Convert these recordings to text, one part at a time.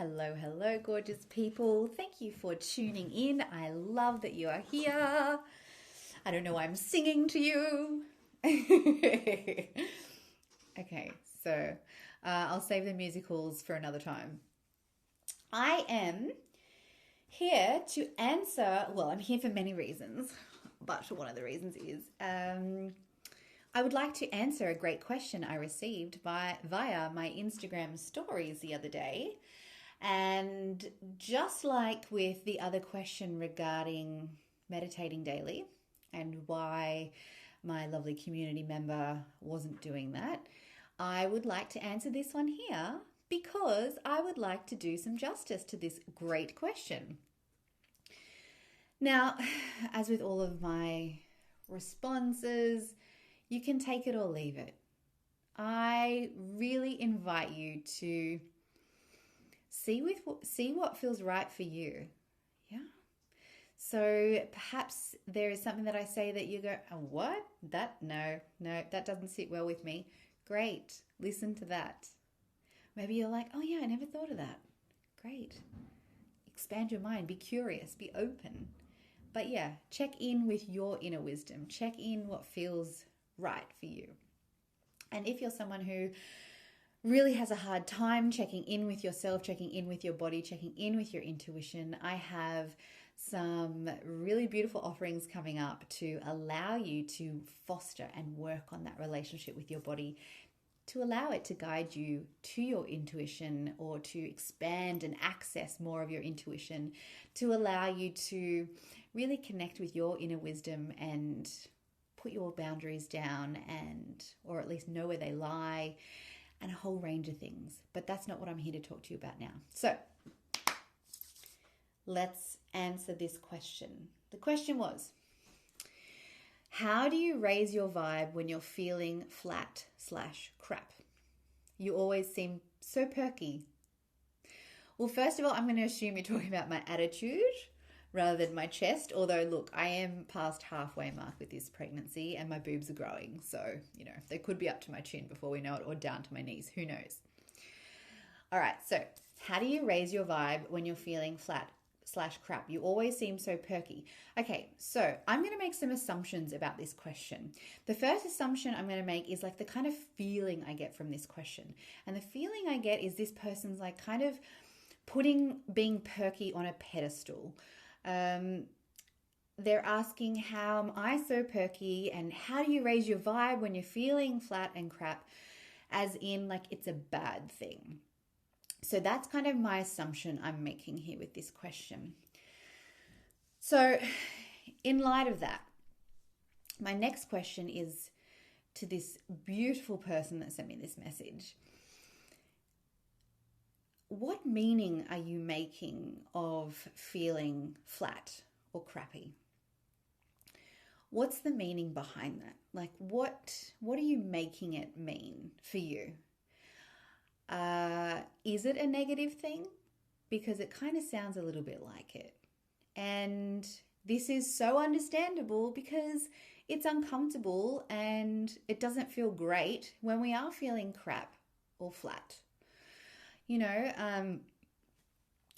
Hello, hello, gorgeous people. Thank you for tuning in. I love that you are here. I don't know why I'm singing to you. Okay, so I'll save the musicals for another time. I am here to answer, well, I'm here for many reasons, but one of the reasons is I would like to answer a great question I received via my Instagram stories the other day. And just like with the other question regarding meditating daily and why my lovely community member wasn't doing that, I would like to answer this one here because I would like to do some justice to this great question. Now, as with all of my responses, you can take it or leave it. I really invite you to see what feels right for you. Yeah. So perhaps there is something that I say that you go, oh, what? No, that doesn't sit well with me. Great. Listen to that. Maybe you're like, oh yeah, I never thought of that. Great. Expand your mind. Be curious. Be open. But yeah, check in with your inner wisdom. Check in what feels right for you. And if you're someone who really has a hard time checking in with yourself, checking in with your body, checking in with your intuition, I have some really beautiful offerings coming up to allow you to foster and work on that relationship with your body, to allow it to guide you to your intuition or to expand and access more of your intuition, to allow you to really connect with your inner wisdom and put your boundaries down or at least know where they lie, and a whole range of things. But that's not what I'm here to talk to you about now. So let's answer this question. The question was, how do you raise your vibe when you're feeling flat/crap? You always seem so perky. Well, first of all, I'm going to assume you're talking about my attitude rather than my chest. Although, look, I am past halfway mark with this pregnancy and my boobs are growing. So, they could be up to my chin before we know it or down to my knees. Who knows? All right. So how do you raise your vibe when you're feeling flat/crap? You always seem so perky. Okay. So I'm going to make some assumptions about this question. The first assumption I'm going to make is like the kind of feeling I get from this question. And the feeling I get is this person's like kind of putting being perky on a pedestal. They're asking, how am I so perky, and how do you raise your vibe when you're feeling flat and crap, as in like it's a bad thing. So that's kind of my assumption I'm making here with this question. So in light of that, my next question is to this beautiful person that sent me this message. What meaning are you making of feeling flat or crappy? What's the meaning behind that? Like what are you making it mean for you? Is it a negative thing? Because it kind of sounds a little bit like it. And this is so understandable because it's uncomfortable and it doesn't feel great when we are feeling crap or flat.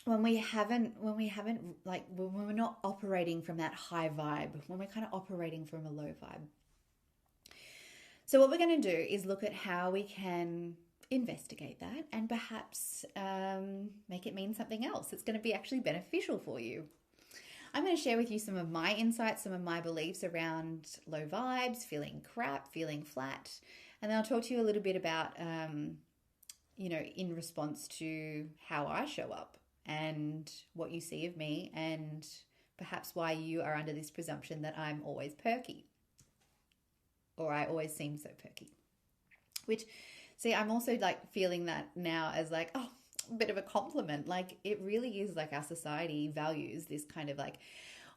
When we're not operating from that high vibe, when we're kind of operating from a low vibe. So what we're going to do is look at how we can investigate that and perhaps make it mean something else. It's going to be actually beneficial for you. I'm going to share with you some of my insights, some of my beliefs around low vibes, feeling crap, feeling flat. And then I'll talk to you a little bit about in response to how I show up and what you see of me, and perhaps why you are under this presumption that I'm always perky or I always seem so perky. Which, see, I'm also like feeling that now as like, oh, a bit of a compliment. Like it really is like our society values this kind of like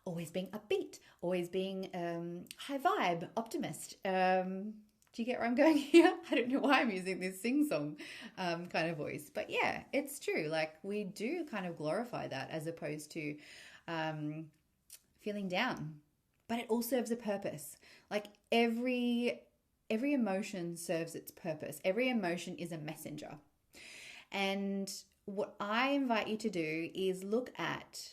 always being upbeat, always being high vibe, optimist. Do you get where I'm going here? I don't know why I'm using this sing-song kind of voice. But yeah, it's true. Like we do kind of glorify that as opposed to feeling down. But it all serves a purpose. Like every emotion serves its purpose. Every emotion is a messenger. And what I invite you to do is look at